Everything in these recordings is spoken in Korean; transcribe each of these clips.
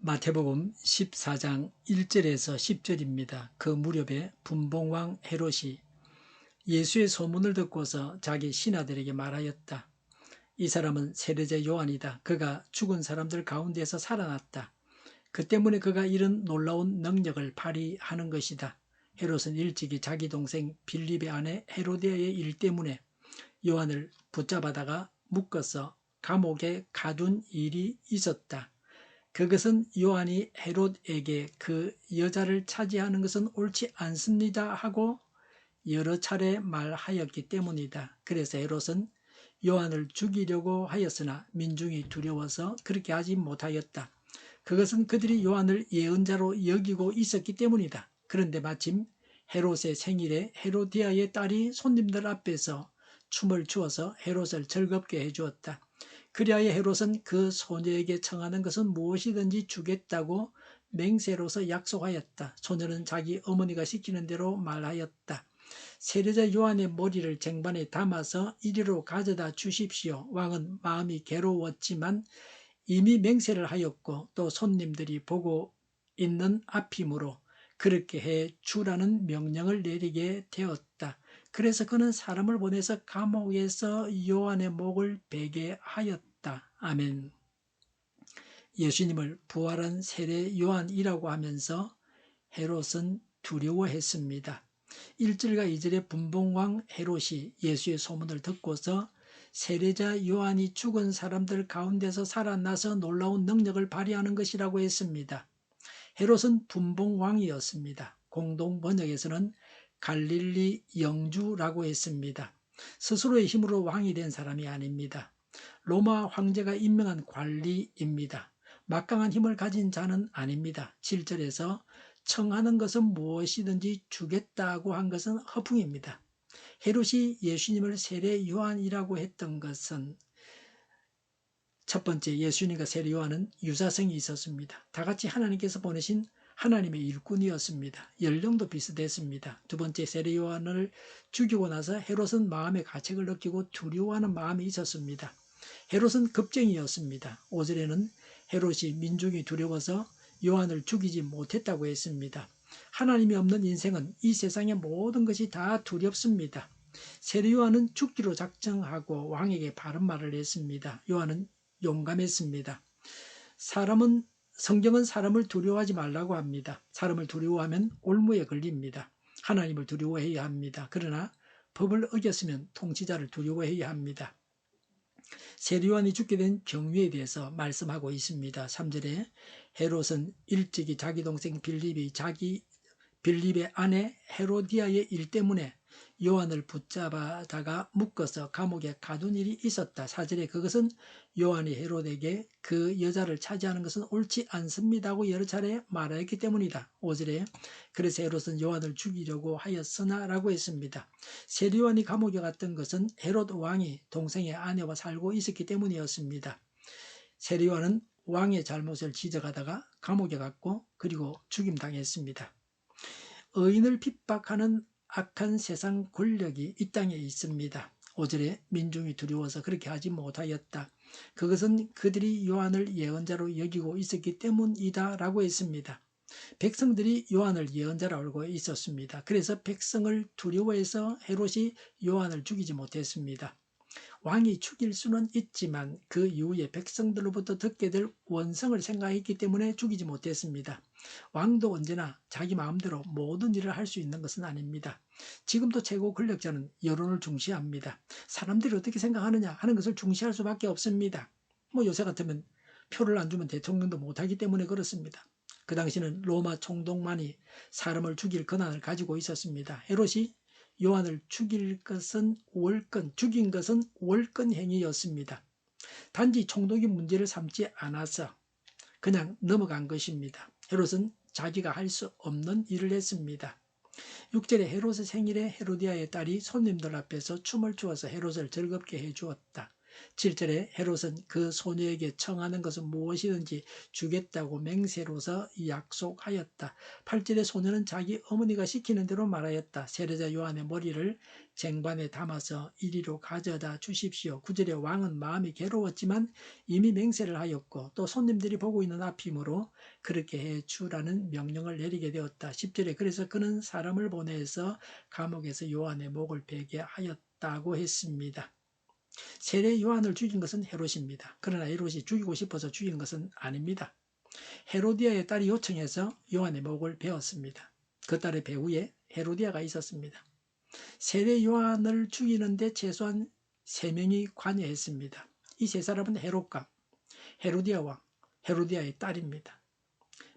마태복음 14장 1절에서 10절입니다. 그 무렵에 분봉왕 헤롯이 예수의 소문을 듣고서 자기 신하들에게 말하였다. 이 사람은 세례자 요한이다. 그가 죽은 사람들 가운데서 살아났다. 그 때문에 그가 이런 놀라운 능력을 발휘하는 것이다. 헤롯은 일찍이 자기 동생 빌립의 아내 헤로디아의 일 때문에 요한을 붙잡아다가 묶어서 감옥에 가둔 일이 있었다. 그것은 요한이 헤롯에게 그 여자를 차지하는 것은 옳지 않습니다 하고 여러 차례 말하였기 때문이다. 그래서 헤롯은 요한을 죽이려고 하였으나 민중이 두려워서 그렇게 하지 못하였다. 그것은 그들이 요한을 예언자로 여기고 있었기 때문이다. 그런데 마침 헤롯의 생일에 헤로디아의 딸이 손님들 앞에서 춤을 추어서 헤롯을 즐겁게 해주었다. 그리하여 헤롯은 그 소녀에게 청하는 것은 무엇이든지 주겠다고 맹세로서 약속하였다. 소녀는 자기 어머니가 시키는 대로 말하였다. 세례자 요한의 머리를 쟁반에 담아서 이리로 가져다 주십시오. 왕은 마음이 괴로웠지만 이미 맹세를 하였고 또 손님들이 보고 있는 앞이므로 그렇게 해 주라는 명령을 내리게 되었다. 그래서 그는 사람을 보내서 감옥에서 요한의 목을 베게 하였다. 아멘. 예수님을 부활한 세례 요한이라고 하면서 헤롯은 두려워했습니다. 1절과 2절의 분봉왕 헤롯이 예수의 소문을 듣고서 세례자 요한이 죽은 사람들 가운데서 살아나서 놀라운 능력을 발휘하는 것이라고 했습니다. 헤롯은 분봉왕이었습니다. 공동 번역에서는 갈릴리 영주라고 했습니다. 스스로의 힘으로 왕이 된 사람이 아닙니다. 로마 황제가 임명한 관리입니다. 막강한 힘을 가진 자는 아닙니다. 7절에서 청하는 것은 무엇이든지 주겠다고 한 것은 허풍입니다. 헤롯이 예수님을 세례 요한이라고 했던 것은 첫 번째, 예수님과 세례 요한은 유사성이 있었습니다. 다 같이 하나님께서 보내신 하나님의 일꾼이었습니다. 연령도 비슷했습니다. 두 번째, 세례 요한을 죽이고 나서 헤롯은 마음의 가책을 느끼고 두려워하는 마음이 있었습니다. 헤롯은 겁쟁이였습니다. 5절에는 헤롯이 민중이 두려워서 요한을 죽이지 못했다고 했습니다. 하나님이 없는 인생은 이 세상의 모든 것이 다 두렵습니다. 세례 요한은 죽기로 작정하고 왕에게 바른 말을 했습니다. 요한은 용감했습니다. 성경은 사람을 두려워하지 말라고 합니다. 사람을 두려워하면 올무에 걸립니다. 하나님을 두려워해야 합니다. 그러나 법을 어겼으면 통치자를 두려워해야 합니다. 세례 요한이 죽게 된 경위에 대해서 말씀하고 있습니다. 3절에 헤롯은 일찍이 자기 동생 빌립의 아내 헤로디아의 일 때문에 요한을 붙잡아다가 묶어서 감옥에 가둔 일이 있었다. 4절에 그것은 요한이 헤롯에게 그 여자를 차지하는 것은 옳지 않습니다고 여러 차례 말하였기 때문이다. 5절에 그래서 헤롯은 요한을 죽이려고 하였으나 라고 했습니다. 세례 요한이 감옥에 갔던 것은 헤롯 왕이 동생의 아내와 살고 있었기 때문이었습니다. 세례 요한은 왕의 잘못을 지적하다가 감옥에 갔고 그리고 죽임당했습니다. 의인을 핍박하는 악한 세상 권력이 이 땅에 있습니다. 5절에 민중이 두려워서 그렇게 하지 못하였다. 그것은 그들이 요한을 예언자로 여기고 있었기 때문이다 라고 했습니다. 백성들이 요한을 예언자로 알고 있었습니다. 그래서 백성을 두려워해서 헤롯이 요한을 죽이지 못했습니다. 왕이 죽일 수는 있지만 그 이후에 백성들로부터 듣게 될 원성을 생각했기 때문에 죽이지 못했습니다. 왕도 언제나 자기 마음대로 모든 일을 할 수 있는 것은 아닙니다. 지금도 최고 권력자는 여론을 중시합니다. 사람들이 어떻게 생각하느냐 하는 것을 중시할 수밖에 없습니다. 요새 같으면 표를 안 주면 대통령도 못하기 때문에 그렇습니다. 그 당시는 로마 총독만이 사람을 죽일 권한을 가지고 있었습니다. 헤롯이 요한을 죽인 것은 월권 행위였습니다. 단지 총독이 문제를 삼지 않아서 그냥 넘어간 것입니다. 헤롯은 자기가 할 수 없는 일을 했습니다. 6절에 헤롯의 생일에 헤로디아의 딸이 손님들 앞에서 춤을 추어서 헤롯을 즐겁게 해주었다. 7절에 헤롯은 그 소녀에게 청하는 것은 무엇이든지 주겠다고 맹세로서 약속하였다. 8절에 소녀는 자기 어머니가 시키는 대로 말하였다. 세례자 요한의 머리를 쟁반에 담아서 이리로 가져다 주십시오. 9절에 왕은 마음이 괴로웠지만 이미 맹세를 하였고 또 손님들이 보고 있는 앞이므로 그렇게 해주라는 명령을 내리게 되었다. 10절에 그래서 그는 사람을 보내서 감옥에서 요한의 목을 베게 하였다고 했습니다. 세례 요한을 죽인 것은 헤롯입니다. 그러나 헤롯이 죽이고 싶어서 죽인 것은 아닙니다. 헤로디아의 딸이 요청해서 요한의 목을 베었습니다. 그 딸의 배후에 헤로디아가 있었습니다. 세례 요한을 죽이는데 최소한 3명이 관여했습니다. 이 세 사람은 헤롯과 헤로디아 왕, 헤로디아의 딸입니다.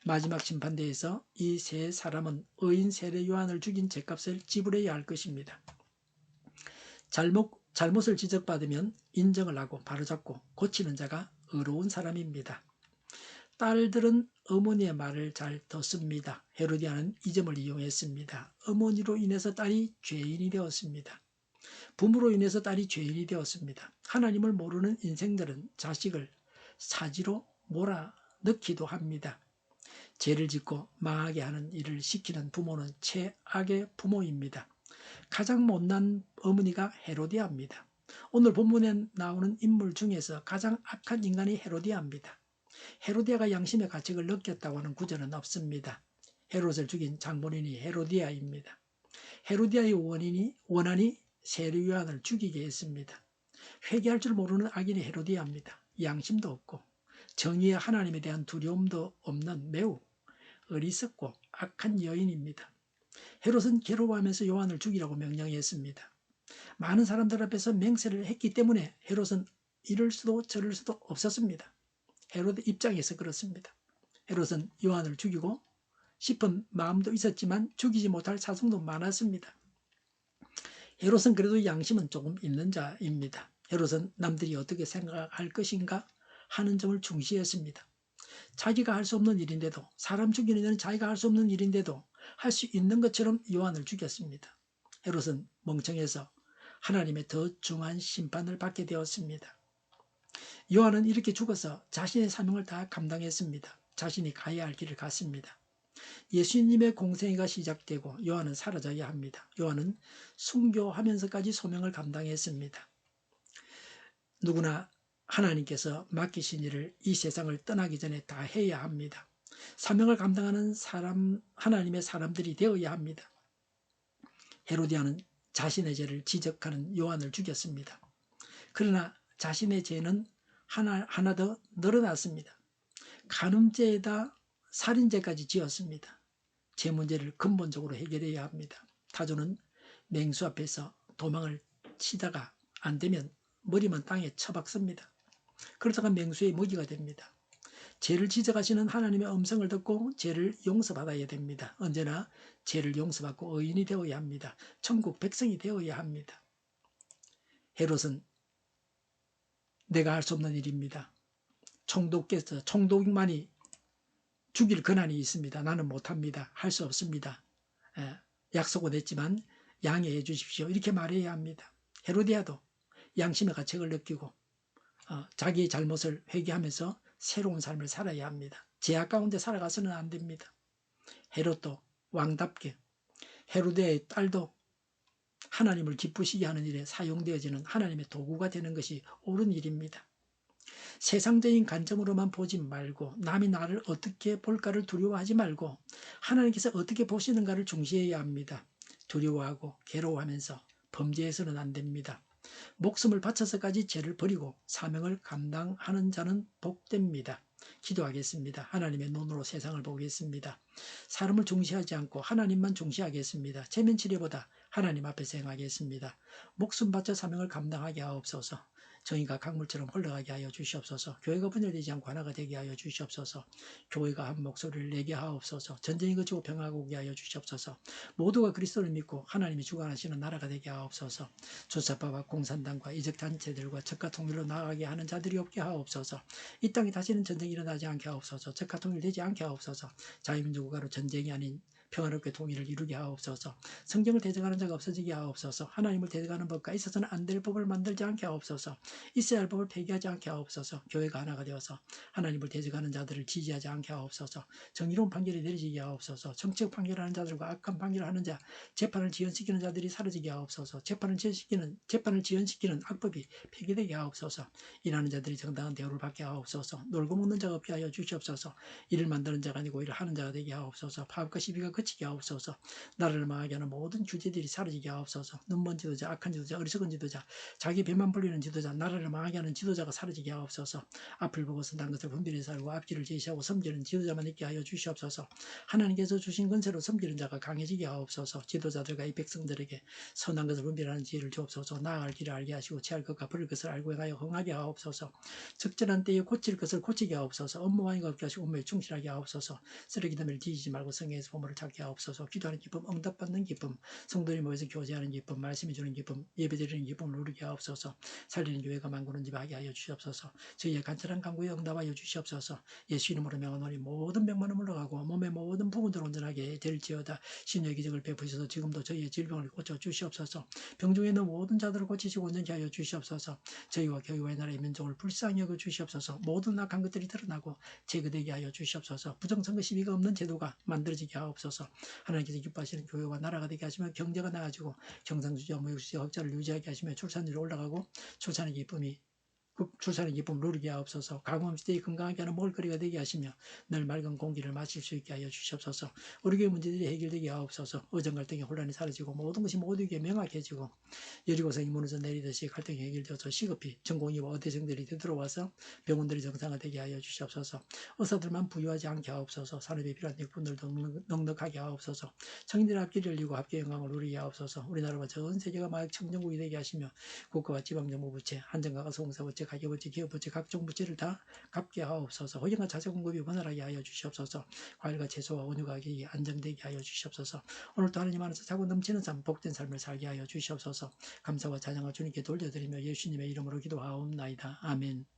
마지막 심판대에서 이 세 사람은 의인 세례 요한을 죽인 죄값을 지불해야 할 것입니다. 잘못을 지적받으면 인정을 하고 바로잡고 고치는 자가 의로운 사람입니다. 딸들은 어머니의 말을 잘 듣습니다. 헤로디아는 이 점을 이용했습니다. 어머니로 인해서 딸이 죄인이 되었습니다. 부모로 인해서 딸이 죄인이 되었습니다. 하나님을 모르는 인생들은 자식을 사지로 몰아넣기도 합니다. 죄를 짓고 망하게 하는 일을 시키는 부모는 최악의 부모입니다. 가장 못난 어머니가 헤로디아입니다. 오늘 본문에 나오는 인물 중에서 가장 악한 인간이 헤로디아입니다. 헤로디아가 양심의 가책을 느꼈다고 하는 구절은 없습니다. 헤롯을 죽인 장본인이 헤로디아입니다. 헤로디아의 원한이 세례 요한을 죽이게 했습니다. 회개할 줄 모르는 악인이 헤로디아입니다. 양심도 없고 정의의 하나님에 대한 두려움도 없는 매우 어리석고 악한 여인입니다. 헤롯은 괴로워하면서 요한을 죽이라고 명령했습니다. 많은 사람들 앞에서 맹세를 했기 때문에 헤롯은 이럴 수도 저럴 수도 없었습니다. 헤롯의 입장에서 그렇습니다. 헤롯은 요한을 죽이고 싶은 마음도 있었지만 죽이지 못할 사정도 많았습니다. 헤롯은 그래도 양심은 조금 있는 자입니다. 헤롯은 남들이 어떻게 생각할 것인가 하는 점을 중시했습니다. 자기가 할 수 없는 일인데도, 사람 죽이는 일은 자기가 할 수 없는 일인데도 할 수 있는 것처럼 요한을 죽였습니다. 헤롯은 멍청해서 하나님의 더 중한 심판을 받게 되었습니다. 요한은 이렇게 죽어서 자신의 사명을 다 감당했습니다. 자신이 가야 할 길을 갔습니다. 예수님의 공생애가 시작되고 요한은 사라져야 합니다. 요한은 순교하면서까지 소명을 감당했습니다. 누구나 하나님께서 맡기신 일을 이 세상을 떠나기 전에 다 해야 합니다. 사명을 감당하는 하나님의 사람들이 되어야 합니다. 헤로디아는 자신의 죄를 지적하는 요한을 죽였습니다. 그러나 자신의 죄는 하나 더 늘어났습니다. 간음죄에다 살인죄까지 지었습니다. 죄 문제를 근본적으로 해결해야 합니다. 타조는 맹수 앞에서 도망을 치다가 안 되면 머리만 땅에 쳐박습니다. 그러다가 맹수의 먹이가 됩니다. 죄를 지적하시는 하나님의 음성을 듣고 죄를 용서받아야 됩니다. 언제나 죄를 용서받고 의인이 되어야 합니다. 천국 백성이 되어야 합니다. 헤롯은 내가 할 수 없는 일입니다. 총독만이 죽일 권한이 있습니다. 나는 못합니다. 할 수 없습니다. 약속은 했지만 양해해 주십시오. 이렇게 말해야 합니다. 헤로디아도 양심의 가책을 느끼고 자기의 잘못을 회개하면서 새로운 삶을 살아야 합니다. 죄악 가운데 살아가서는 안 됩니다. 헤롯도 왕답게, 헤로디아의 딸도 하나님을 기쁘시게 하는 일에 사용되어지는 하나님의 도구가 되는 것이 옳은 일입니다. 세상적인 관점으로만 보지 말고 남이 나를 어떻게 볼까를 두려워하지 말고 하나님께서 어떻게 보시는가를 중시해야 합니다. 두려워하고 괴로워하면서 범죄해서는 안 됩니다. 목숨을 바쳐서까지 죄를 버리고 사명을 감당하는 자는 복됩니다. 기도하겠습니다. 하나님의 눈으로 세상을 보겠습니다. 사람을 중시하지 않고 하나님만 중시하겠습니다. 체면치레보다 하나님 앞에서 행하겠습니다. 목숨 바쳐 사명을 감당하게 하옵소서. 정의가 강물처럼 흘러가게 하여 주시옵소서. 교회가 분열되지 않고 하나가 되게 하여 주시옵소서. 교회가 한 목소리를 내게 하옵소서. 전쟁이 그치고 평화가 오게 하여 주시옵소서. 모두가 그리스도를 믿고 하나님이 주관하시는 나라가 되게 하옵소서. 주사파와 공산당과 이적단체들과 적과 통일로 나아가게 하는 자들이 없게 하옵소서. 이 땅에 다시는 전쟁이 일어나지 않게 하옵소서. 적과 통일되지 않게 하옵소서. 자유민주국가로 전쟁이 아닌 평화롭게 통일을 이루게 하옵소서. 성경을 대적하는 자가 없어지게 하옵소서. 하나님을 대적하는 법과 있어서는 안 될 법을 만들지 않게 하옵소서. 있어야 할 법을 폐기하지 않게 하옵소서. 교회가 하나가 되어서 하나님을 대적하는 자들을 지지하지 않게 하옵소서. 정의로운 판결이 내려지게 하옵소서. 정책 판결하는 자들과 악한 판결을 하는 자, 재판을 지연시키는 자들이 사라지게 하옵소서. 재판을 지연시키는 악법이 폐기되게 하옵소서. 일하는 자들이 정당한 대우를 받게 하옵소서. 놀고 먹는 자가 없게 하여 주시옵소서. 일을 만드는 자가 아니고 일을 하는 자가 되게 하옵소서. 파업과 시비가 그치게 하옵소서. 나라를 망하게 하는 모든 규제들이 사라지게 하옵소서. 눈먼 지도자, 악한 지도자, 어리석은 지도자, 자기 배만 불리는 지도자, 나라를 망하게 하는 지도자가 사라지게 하옵소서. 앞을 보고 선한 것을 분별해서 알고 앞길을 제시하고 섬기는 지도자만 있게 하여 주시옵소서. 하나님께서 주신 권세로 섬기는 자가 강해지게 하옵소서. 지도자들과 이 백성들에게 선한 것을 분별하는 지혜를 주옵소서. 나아갈 길을 알게 하시고 취할 것과 버릴 것을 알고 행하여 흥하게 하옵소서. 적절한 때에 고칠 것을 고치게 하옵소서. 업무와인과 없게 하시고 업무에 충실하게 하옵소서. 쓰레기 더미를 뒤지지 말고 성경에서 보물을 찾게 하옵소서. 기도하는 기쁨, 응답받는 기쁨, 성도들이 모여서 교제하는 기쁨, 말씀해 주는 기쁨, 예배드리는 기쁨을 누리게 하옵소서. 살리는 교회가 만구는 집 하게 하여 주시옵소서. 저희의 간절한 간구에 응답하여 주시옵소서. 예수 이름으로 명하노니 모든 병만은 물러가고 몸의 모든 부분들 온전하게 될지어다. 신의 기적을 베푸셔서 지금도 저희의 질병을 고쳐 주시옵소서. 병중에 있는 모든 자들을 고치시고 온전케 하여 주시옵소서. 저희와 교회와 나라의 민족을 불쌍히 여겨 주시옵소서. 모든 악한 것들이 드러나고 제거되게 하여 주시옵소서. 부정선거 시비가 없는 제도가 만들어지게 하옵소서. 하나님께서 기뻐하시는 교회와 나라가 되게 하시며 경제가 나아지고 경상수지와 무역수지와 흑자를 유지하게 하시며 출산율이 올라가고 출산의 기쁨을 누리게 하옵소서. 가뭄 시대에 건강하게 하는 먹을거리가 되게 하시며 늘 맑은 공기를 마실 수 있게 하여 주시옵소서. 우리 교회 문제들이 해결되게 하옵소서. 의정 갈등의 혼란이 사라지고 모든 것이 모두에게 명확해지고 여리고성이 무너져 내리듯이 갈등이 해결되어서 시급히 전공의와 의대생들이 되돌아와서 병원들이 정상화되게 하여 주시옵소서. 의사들만 부유하지 않게 하옵소서. 산업에 필요한 일꾼들도 넉넉하게 하옵소서. 청인들의 앞길을 열리고 합계 영광을 누리게 하옵소서. 우리나라와 전 세계가 마약 청정국이 되게 하시며 국가와 지방정부 부채, 한정가가 소공사 부채, 가계부채, 기업부채, 각종 부채를 다 갚게 하옵소서. 허용한 자재 공급이 원활하게 하여 주시옵소서. 과일과 채소와 원유 가격이 안정되게 하여 주시옵소서. 오늘도 하나님 안에서 차고 넘치는 삶, 복된 삶을 살게 하여 주시옵소서. 감사와 찬양을 주님께 돌려드리며 예수님의 이름으로 기도하옵나이다. 아멘.